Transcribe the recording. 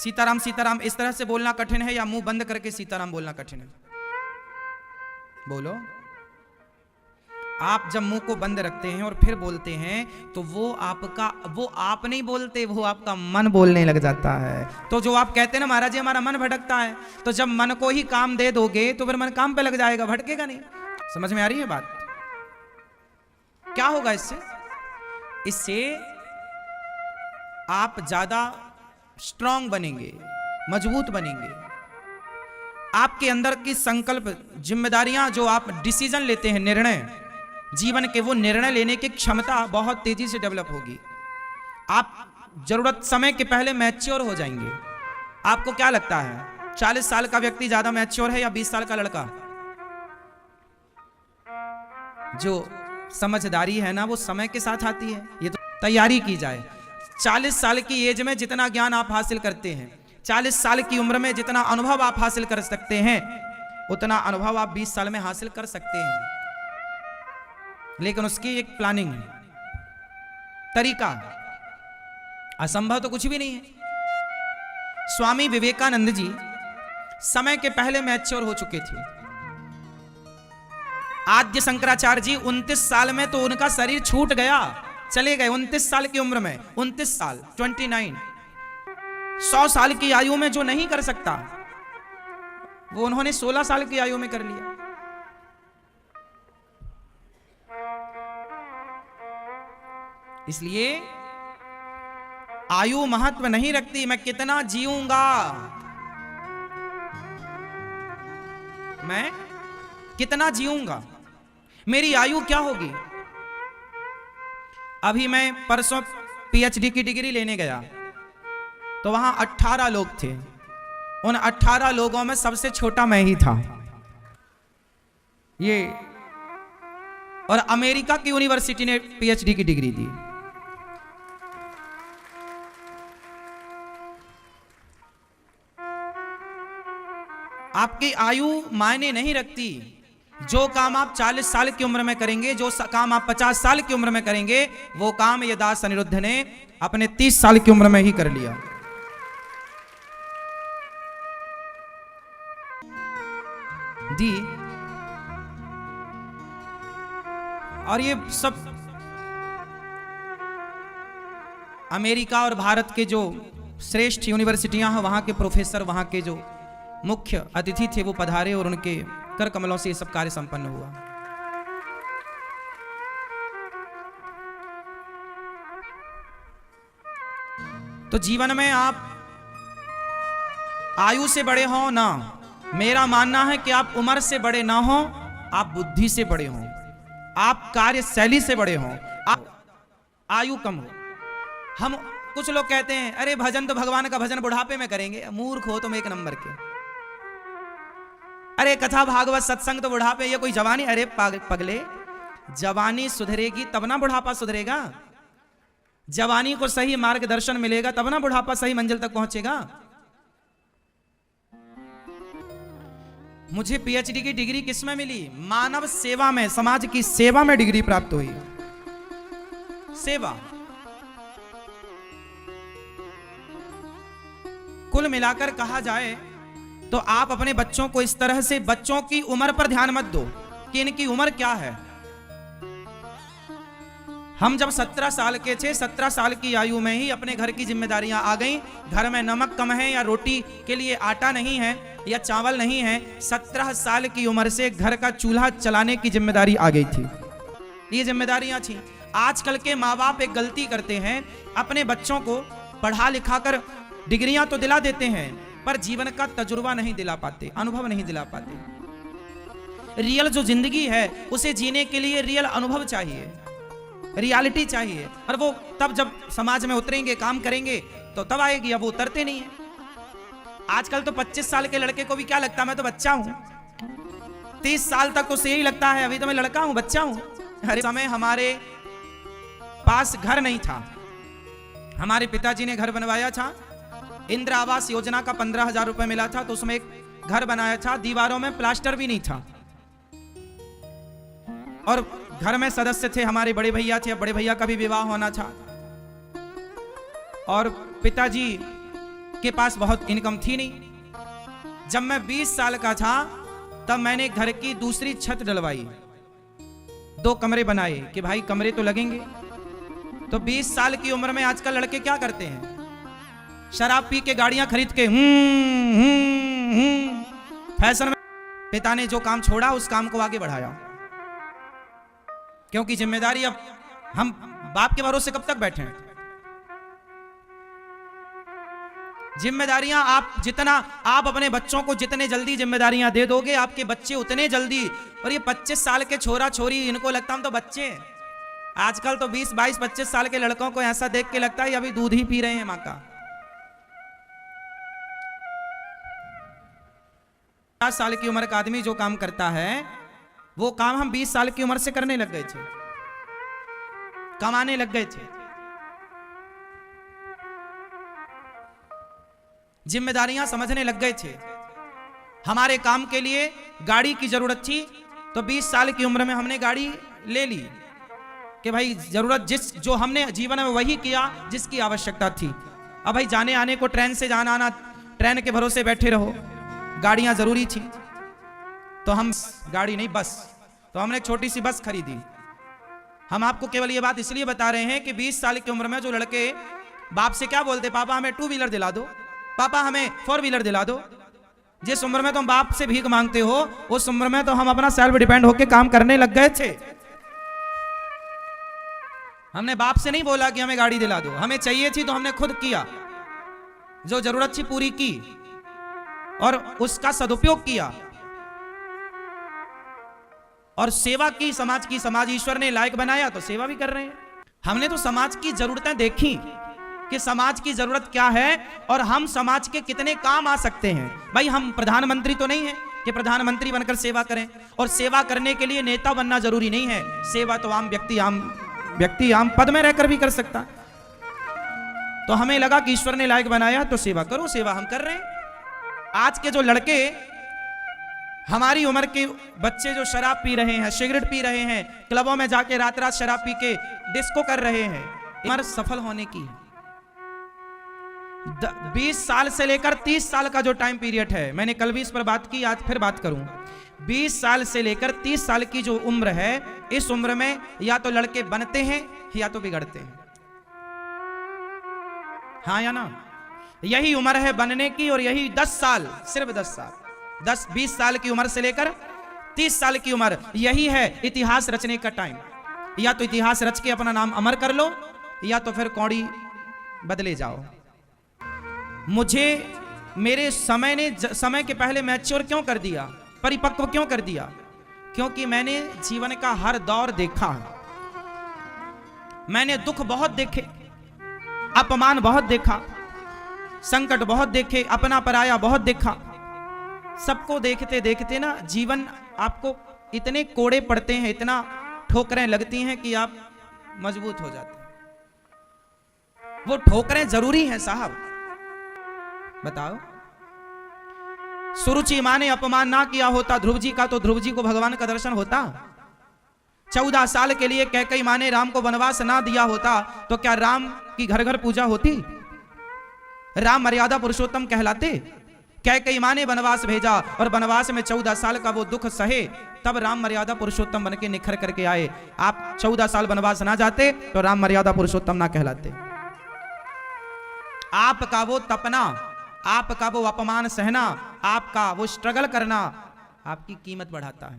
सीताराम सीताराम इस तरह से बोलना कठिन है या मुंह बंद करके सीताराम बोलना कठिन है? बोलो। आप जब मुंह को बंद रखते हैं और फिर बोलते हैं तो वो आप नहीं बोलते, वो आपका मन बोलने लग जाता है। तो जो आप कहते हैं ना महाराज जी हमारा मन भटकता है, तो जब मन को ही काम दे दोगे तो फिर मन काम पे लग जाएगा, भटकेगा नहीं। समझ में आ रही है बात? क्या होगा इससे? इससे आप ज्यादा स्ट्रांग बनेंगे, मजबूत बनेंगे। आपके अंदर की संकल्प, जिम्मेदारियां, जो आप डिसीजन लेते हैं, निर्णय जीवन के, वो निर्णय लेने की क्षमता बहुत तेजी से डेवलप होगी। आप जरूरत समय के पहले मैच्योर हो जाएंगे। आपको क्या लगता है 40 साल का व्यक्ति ज्यादा मैच्योर है या 20 साल का लड़का? जो समझदारी है ना वो समय के साथ आती है। ये तो तैयारी की जाए। 40 साल की एज में जितना ज्ञान आप हासिल करते हैं, 40 साल की उम्र में जितना अनुभव आप हासिल कर सकते हैं, उतना अनुभव आप 20 साल में हासिल कर सकते हैं। लेकिन उसकी एक प्लानिंग है, तरीका। असंभव तो कुछ भी नहीं है। स्वामी विवेकानंद जी समय के पहले मैच्योर हो चुके थे। आद्य शंकराचार्य जी 29 साल में तो उनका शरीर छूट गया, चले गए 29 साल की उम्र में। 29 साल 29, 100 साल की आयु में जो नहीं कर सकता वो उन्होंने 16 साल की आयु में कर लिया। इसलिए आयु महत्व नहीं रखती, मैं कितना जीऊंगा, मैं कितना जीऊंगा, मेरी आयु क्या होगी। अभी मैं परसों पीएचडी की डिग्री लेने गया तो वहां 18 लोग थे। उन 18 लोगों में सबसे छोटा मैं ही था। ये और अमेरिका की यूनिवर्सिटी ने पीएचडी की डिग्री दी। आपकी आयु मायने नहीं रखती। जो काम आप 40 साल की उम्र में करेंगे, जो काम आप 50 साल की उम्र में करेंगे, वो काम ये दास अनिरुद्ध ने अपने 30 साल की उम्र में ही कर लिया। दी। और ये सब अमेरिका और भारत के जो श्रेष्ठ यूनिवर्सिटियां हैं, वहां के प्रोफेसर, वहां के जो मुख्य अतिथि थे वो पधारे और उनके कर कमलों से ये सब कार्य संपन्न हुआ। तो जीवन में आप आयु से बड़े हो ना, मेरा मानना है कि आप उम्र से बड़े ना हो, आप बुद्धि से बड़े हो, आप कार्यशैली से बड़े हो, आप आयु कम हो। हम कुछ लोग कहते हैं अरे भजन तो भगवान का भजन बुढ़ापे में करेंगे। मूर्ख हो तुम एक नंबर के। अरे कथा भागवत सत्संग तो बुढ़ापे, ये कोई जवानी? अरे पगले, जवानी सुधरेगी तब ना बुढ़ापा सुधरेगा। जवानी को सही मार्गदर्शन मिलेगा तब ना बुढ़ापा सही मंजिल तक पहुंचेगा। मुझे पीएचडी की डिग्री किसमें मिली? मानव सेवा में, समाज की सेवा में डिग्री प्राप्त हुई। सेवा। कुल मिलाकर कहा जाए तो आप अपने बच्चों को इस तरह से, बच्चों की उम्र पर ध्यान मत दो कि इनकी उम्र क्या है। हम जब 17 साल के थे, 17 साल की आयु में ही अपने घर की जिम्मेदारियां आ गईं। घर में नमक कम है या रोटी के लिए आटा नहीं है या चावल नहीं है, 17 साल की उम्र से घर का चूल्हा चलाने की जिम्मेदारी आ गई थी। ये जिम्मेदारियां थी। आजकल के माँ बाप एक गलती करते हैं, अपने बच्चों को पढ़ा लिखा कर डिग्रियां तो दिला देते हैं पर जीवन का तजुर्बा नहीं दिला पाते, अनुभव नहीं दिला पाते। रियल जो जिंदगी है उसे जीने के लिए रियल अनुभव चाहिए, रियलिटी चाहिए। और वो तब जब समाज में उतरेंगे, काम करेंगे तो तब आएगी। अब वो उतरते नहीं है। आजकल तो 25 साल के लड़के को भी क्या लगता है मैं तो बच्चा हूं। 30 साल तक तो उसे यही लगता है अभी तो मैं लड़का हूं, बच्चा हूं। हर समय हमारे पास घर नहीं था। हमारे पिताजी ने घर बनवाया था। इंदिरा आवास योजना का 15,000 रुपए मिला था तो उसमें एक घर बनाया था। दीवारों में प्लास्टर भी नहीं था। और घर में सदस्य थे, हमारे बड़े भैया थे, बड़े भैया का भी विवाह होना था। और पिताजी के पास बहुत इनकम थी नहीं। जब मैं 20 साल का था तब मैंने घर की दूसरी छत डलवाई, 2 कमरे बनाए कि भाई कमरे तो लगेंगे। तो 20 साल की उम्र में आजकल लड़के क्या करते हैं, शराब पी के गाड़ियां खरीद के फैशन में। पिता ने जो काम छोड़ा उस काम को आगे बढ़ाया, क्योंकि जिम्मेदारी, अब हम बाप के भरोसे कब तक बैठे हैं। जिम्मेदारियां आप अपने बच्चों को जितने जल्दी जिम्मेदारियां दे दोगे, आपके बच्चे उतने जल्दी। और ये 25 साल के छोरा छोरी, इनको लगता हम तो बच्चे हैं। आजकल तो 20, 22, 25 साल के लड़कों को ऐसा देख के लगता है अभी दूध ही पी रहे हैं मां का। 50 साल की उम्र का आदमी जो काम करता है वो काम हम 20 साल की उम्र से करने लग गए थे, कमाने लग गए थे। जिम्मेदारियां समझने लग गए थे। हमारे काम के लिए गाड़ी की जरूरत थी तो 20 साल की उम्र में हमने गाड़ी ले ली कि भाई जरूरत जो हमने जीवन में वही किया जिसकी आवश्यकता थी। अब भाई जाने आने को ट्रेन से जाना आना, ट्रेन के भरोसे बैठे रहो, गाड़ियां जरूरी थी तो हम गाड़ी नहीं बस, तो हमने एक छोटी सी बस खरीदी। हम आपको केवल ये बात इसलिए बता रहे हैं कि 20 साल की उम्र में जो लड़के बाप से क्या बोलते, पापा हमें 2 व्हीलर दिला दो, पापा हमें 4 व्हीलर दिला दो। जिस उम्र में तुम बाप से भीख मांगते हो उस उम्र में तो हम अपना सेल्फ डिपेंड होकर काम करने लग गए थे। हमने बाप से नहीं बोला कि हमें गाड़ी दिला दो, हमें चाहिए थी तो हमने खुद किया, जो जरूरत थी पूरी की और उसका सदुपयोग किया और सेवा की, समाज की। समाज ईश्वर ने लायक बनाया तो सेवा भी कर रहे हैं। हमने तो समाज की जरूरतें देखी कि समाज की जरूरत क्या है और हम समाज के कितने काम आ सकते हैं। भाई हम प्रधानमंत्री तो नहीं है कि प्रधानमंत्री बनकर सेवा करें, और सेवा करने के लिए नेता बनना जरूरी नहीं है। सेवा तो आम व्यक्ति आम पद में रहकर भी कर सकता। तो हमें लगा कि ईश्वर ने लायक बनाया तो सेवा करो, सेवा हम कर रहे हैं। आज के जो लड़के, हमारी उम्र के बच्चे जो शराब पी रहे हैं, सिगरेट पी रहे हैं, क्लबों में जाके रात रात शराब पी के डिस्को कर रहे हैं, उम्र सफल होने की है। 20 साल से लेकर 30 साल का जो टाइम पीरियड है, मैंने कल भी इस पर बात की, आज फिर बात करूं। 20 साल से लेकर 30 साल की जो उम्र है, इस उम्र में या तो लड़के बनते हैं या तो बिगड़ते हैं। हाँ या ना? यही उम्र है बनने की, और यही 10 साल, सिर्फ 10 साल, 20 साल की उम्र से लेकर 30 साल की उम्र, यही है इतिहास रचने का टाइम। या तो इतिहास रच के अपना नाम अमर कर लो या तो फिर कौड़ी बदले जाओ। मुझे मेरे समय ने समय के पहले मैच्योर क्यों कर दिया, परिपक्व क्यों कर दिया? क्योंकि मैंने जीवन का हर दौर देखा है। मैंने दुख बहुत देखे, अपमान बहुत देखा, संकट बहुत देखे, अपना पराया बहुत देखा। सबको देखते देखते ना जीवन आपको इतने कोड़े पड़ते हैं, इतना ठोकरें लगती हैं कि आप मजबूत हो जाते हैं। वो ठोकरें जरूरी हैं साहब, बताओ। सुरुचि मां ने अपमान ना किया होता ध्रुव जी का तो ध्रुव जी को भगवान का दर्शन होता। 14 साल के लिए कैकेयी मां ने राम को वनवास ना दिया होता तो क्या राम की घर घर पूजा होती? राम मर्यादा पुरुषोत्तम कहलाते। कैकेयी मां ने वनवास भेजा और वनवास में 14 साल का वो दुख सहे, तब राम मर्यादा पुरुषोत्तम बन के निखर करके आए। आप 14 साल वनवास ना जाते तो राम मर्यादा पुरुषोत्तम ना कहलाते। आपका वो तपना, आपका वो अपमान सहना, आपका वो स्ट्रगल करना आपकी कीमत बढ़ाता है।